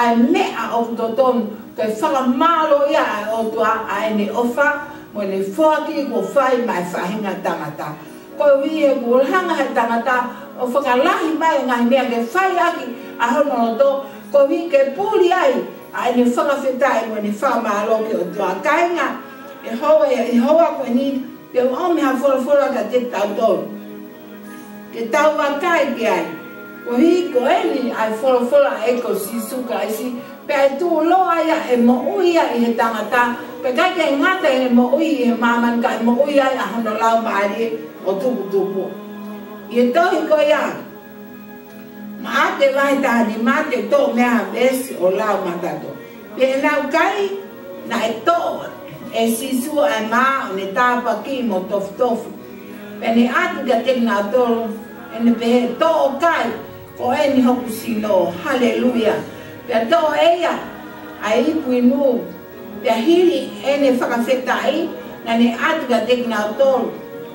ai mea o totonu ke whakamalo ia o tua ai ne ofa mo ne whaki ko whai mai whahinga tangata. Ko wia ko hanga he tangata o whakalahi mai ngai mea ke whai aki a hono to ko wia ke puli ai ne whakawhetai mo ne whamalo ke o tua kainga e hoa ko ni te ome ha whora ka te tau tolu. Ke tau wakai ki ai. Ko hi ko eni ai whora e ko sisu ka isi. Pe ai tu loa ia e mo ui ia i he tangata. Pe kai ke ngata e mo ui i he maman ka e mo ui ia i a hono lau maari o tupu. I e tohi ko ia. Ma te vai tani, ma te to mea besi o lau matato. Pe e nau kai na e to e sisu ai maa o ne tāpa ki mo tofu. Pe ne atu ka te ngā toro e ne pehe to o kai ko e ni hoku sino. Hallelujah. Pe to eia a ipu inu. Pe hiri e ne whakawhetai na ne atu ka te ngā toro.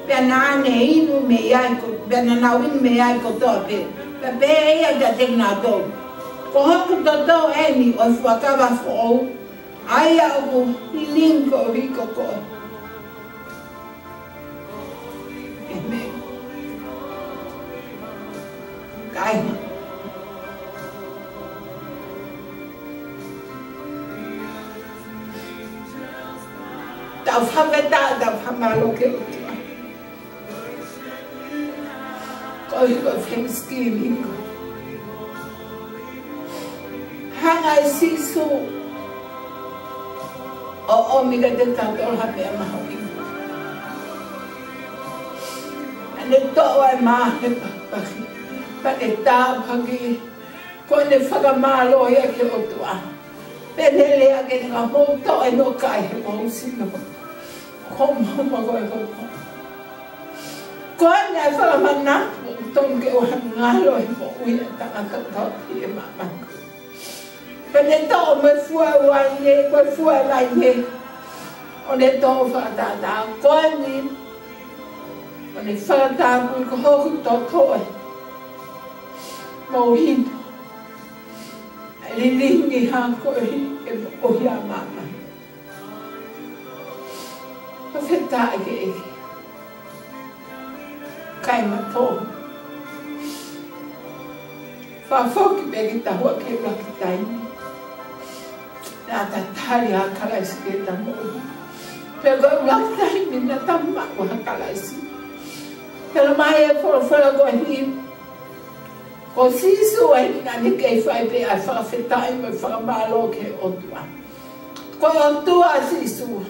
Pe na ane inu me iai ko, pe na nau inu me iai ko toa pe. Pe eia ka te ngā toro. Ko hoku to e ni o whakawa whou. Aia o ko hilinko hiko ko. Amen. Kaina. Tau whaweta, tau whamalo ke o tua. Ko hiko Thanksgiving ko. Hanga e sisu. O omega te tātou hape a mahoki. Ane toa e maa he papaki. Pa e tāpaki. Ko ne whakamalo ia ke o tua. Pene lea ke nga mou toa e no kai he mou sino. Ko mama koe koe. Ko ne e whakamana. Tong ke o ngalo e mo uia tangata tauti e mamako. Pene tō me fua waine, koe fua waine. O ne tō whakatata koe ni. O ne whakatata kui ko hoku tō toe. Mō hino. E lilingi ha koe e ohi a mama. Ka whetā eke eke. Kai mato. Whawhoki peki tahua ke waki taini. Nā tatari a kalaisi ke tamu. Pego e wakitahi mina tamma ko ha kalaisi. Pero mai e whora ko ni. Ko sisu e ni nani kei whai pe a whakawhetai mo whakamalo ke o tua. Ko o tua sisu.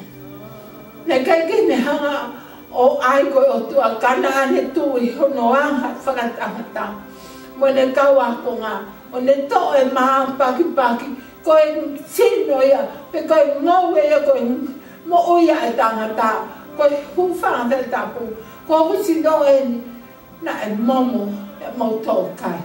Ne kai ke ne hanga o ai ko o tua kana ane tu i hono anga whakatangata. Mo ne kaua ko ngā. O ne to e maa paki. Ko e sino ia, pe ko e ngau ia, ko e mo uia e tangata, ko e hufanga te tapu, ko e sino e na e momo, e mo tō kai.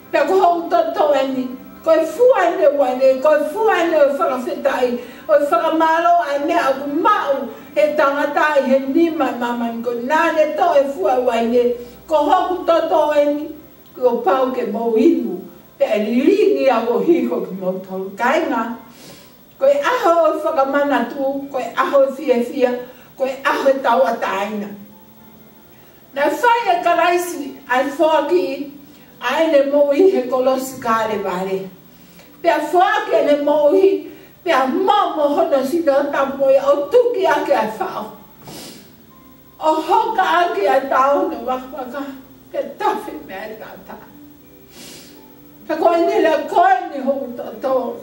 Pe ko hou toto e ni, ko e fuane waine, ko e fuane o whakawhetai, o whakamalo ai mea aku mau, he tangata i he nima maman, ko nane tō e fua waine, ko hoku toto e ni, ko pau ke mo inu. Pe e liringi a ko hiko ki mo tau kainga. Ko e aho o whakamana tu, ko e aho e fia, ko e aho e tau ataina. Na whai e karaisi ai whaki, ai ne mohi he kolosi kāre ware. Pe a whaki e ne mohi, pe a momo hono sino tamoia, o tuki ake ai whao. O hoka ake ai tau ne wakawaka, pe tawhi mea e tata. Ka koe nila koe ni hou tato.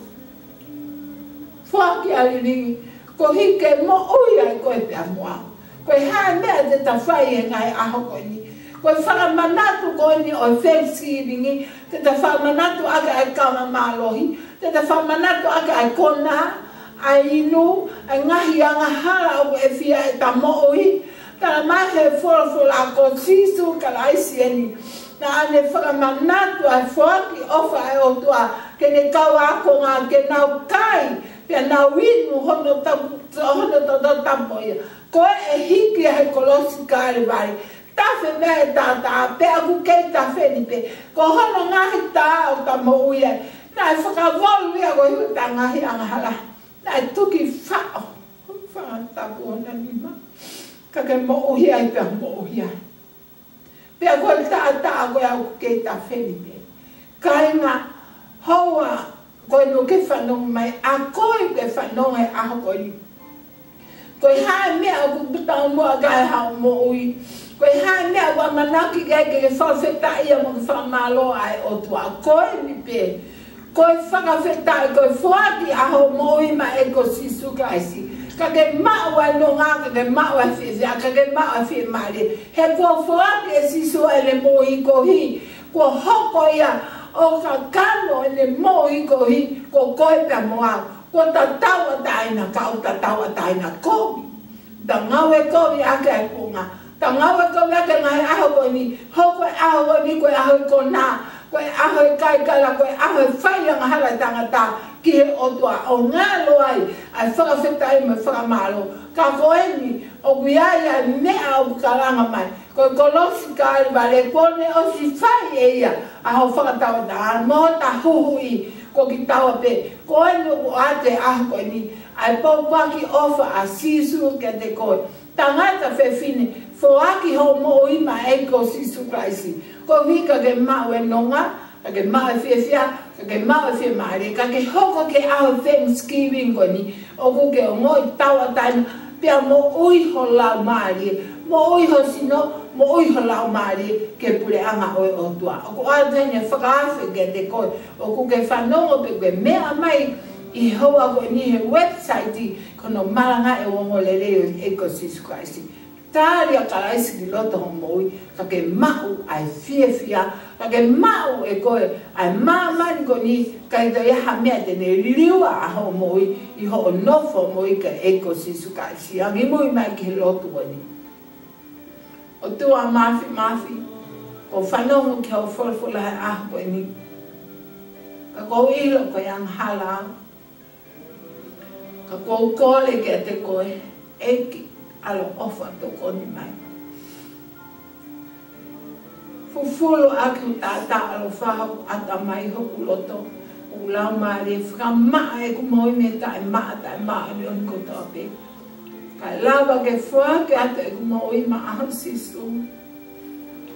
Whaki aliringi, ko hike mo ui ai koe pia mua. Koe hae mea te ta whai e ngai aho koe ni. Koe whakamanatu koe ni o Thanksgiving, te ta whakamanatu ake ai kama malohi, te ta whakamanatu ake ai kona, ai inu, ai ngahi anga hala o e fia e ta mo ui. Tana mahe whora a ko sisu ka laisi eni. Na ane whakamanatu ai whaki ofa ai o tua ke ne kau ako ngā ke nau kai pia nau inu hono tampo ia. Koe e hiki ai kolosi kāre wari. Tawhi mea e tātā, pe aku kei tawhi ni pe. Ko hono ngahi tā o tamo uia. na whakawolu ia ko hiu tangahi angahala. Na tuki whao. Whaatapu na nima. Kake mo uhi ai pia mo uhi ai. Pia koe taa koe au kei ta whenipe. Kai ngā hoa koe no ke whanong mai a koe ke whanong e aho koe ni. Koe hae mea ku butau mua kai hao mo ui. Koe hae mea wa manaki kai ke whawheta ia mo ke whamalo ai o tua koe ni pe. Koe whakawheta i koe whaki aho mo ui ma e ko sisu kaisi. Kake maua no ngā kake maua whiwhia, kake maua whiwhia maare. He kua whaki e sisu e le mo i ko hi. Kua hoko ia o ka kano e le mo i ko hi. Ko koe pia moa. Kua tataua taina ka o tataua taina komi. Ta ngau e komi ake ai kunga. Ta ngau e komi ake ngai aho koe ni. Hoko e aho koe ni koe aho i ko nā. Koe aho i kaikala, koe aho i whaianga hala tangata. Ki he otua o ngā loai ai whakawhetai me whakamalo. Ka koe ni o kuiai ai mea o karanga mai. Koe kolosi kāri wale kone o si whai e ia a ho whakatawa ta mo ta huhui ko ki tawa pe. Koe ni o ate aho koe ni ai paupaki ofa a sisu ke te koe. Tangata whewhine whoaki ho mo ima e ko sisu kraisi. Ko wika ke mau e nonga, ke mau e whiawhia, ke mau e whia maare, ke hoko ke aho Thanksgiving ko ni, o ko ke o ngoi tawa taina, pia mo ui ho lau maare, mo ui ho sino, mo ui ho lau maare, ke pure anga oi o tua. O ko atene whakaafe ke te koe, o ko ke whanongo pe koe mea mai, I hoa ko ni he website, kono maranga e wongo leleo e ko sisu kaisi. Tari a karaisi ki loto ho moi, ka ke mau ai whiawhia, ka ke mau e koe, ai mamani ko ni, ka i to iaha mea tene liua a ho moi, I ho o nofo moi ka e ko sisu kaisi. Angi mui mai ki he loto wani. O tua mafi, ko whanongo ki ho wholwhola he aho koe ni. Ka kou ilo ko yang hala, ka kou kole ke te koe, eki. Alo ofa to koni mai. Fufulo aku tata alo faha ata mai hoku loto. Ula mare whakamaa e ku moi me tae maa me on ko tope. Kai lava ke fua ke ata e ku moi ma aham sisu.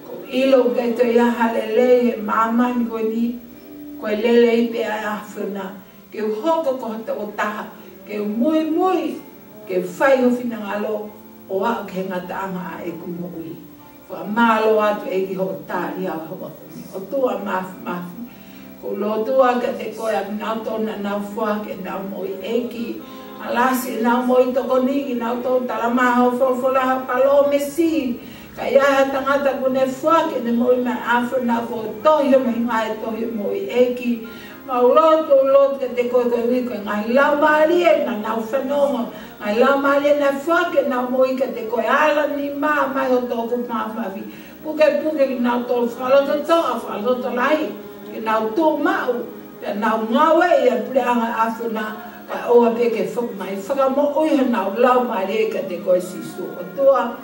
Ko ilo ke to ia halele e mamani ko ni. Ko lele I pe ai ahwhuna. Ke hoko ko hata o taha. Ke mui. Ke whai ho whina ngalo. O a ke ngataanga a e kumui. Wha malo atu e ki ho tāri au hoa kumi. O tua mafi. Ko lo tua ka te koe a nau tōna nau whua ke nau moi e ki. Alasi nau moi toko niki nau tō talamaha o whawholaha palo me si. Ka iaha tangata kune whua ke ne moi mai awhana ko tohi o mahinga e tohi moi e ki. Mauloto ke te koe wiko ngai lau marie na nau whanongo. Ngai lau marie na whake nau moi ke te koe ala ni maa mai o tōku maawhawi. Puke ki nau tō whaloto toa whaloto lai. Ke nau tō mau. Ke nau ngawe ia pureanga awhuna ka oa pe ke whuk mai. Whakamo uiha nau lau marie ke te koe sisu o tua.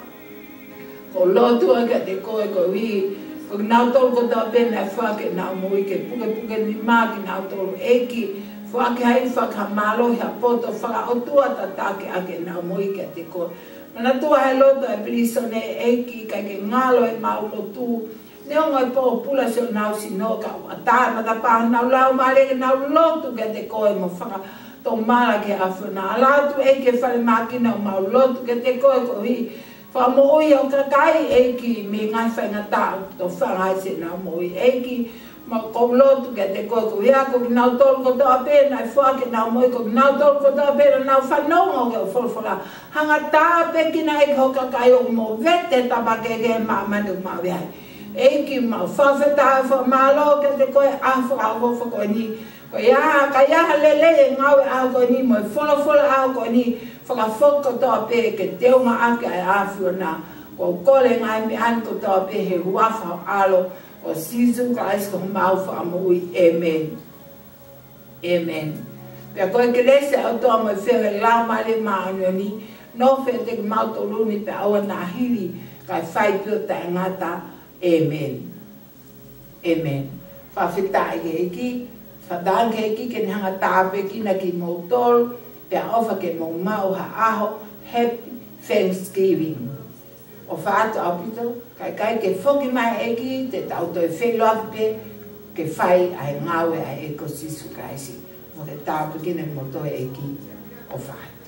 Ko lotua ke te koe wii. Ko nau tolu ko tau pēne a whake nau moi ke puke ni maa ki nau tolu eki. Whake hai whakamalo hea poto whaka o tua tatake ake nau moi ke te koe. Mana tua he loto e brisone eki kai ke ngalo e maulo tu. Neongo e po pula seo nau sino ka ata mata paha nau lau maare ke nau lotu ke te koe mo whaka tō mara ke awhuna. Alatu eke whare makina o mau lotu ke te koe ko hi. Whamoi o kakai eki me ngai whainga tāu to whangai se nau moi eki ma koulotu ke te koe ko hea ko ki nau tolu ko toa pēna e whake nau moi ko ki nau tolu ko toa pēna nau whanonga o ke o wholwhola hanga tā pekina eki ho kakai o mo vete tabake ke maa manu maa weai eki ma whawheta e whamalo ke te koe a whakawhofa koe ni ko ia ka ia lele e ngawe a koe ni mo e whola a koe ni whakawhoko toa pē ke teunga ake ai awhuna ko kole ngai me an ko toa pē he huafa o alo o sisu ka aisko mau whaamui amen amen pia koe ke lese au toa mo e whewe lau mare maa ni no whe te mau toluni pe aua nā hiri kai whai pio tae ngata amen amen whawhetai he ki Whadang ke ki ke hanga tāpe ki na ki mō tōru, pe a ofa ke mō mau ha aho, Happy Thanksgiving. O whaato au pito, kai ke whoki mai eki, te tau toi wheloa pe, ke whai ai ngawe ai eko sisu kaisi. Mo ke tāpe ki na mō toi eki o whaato.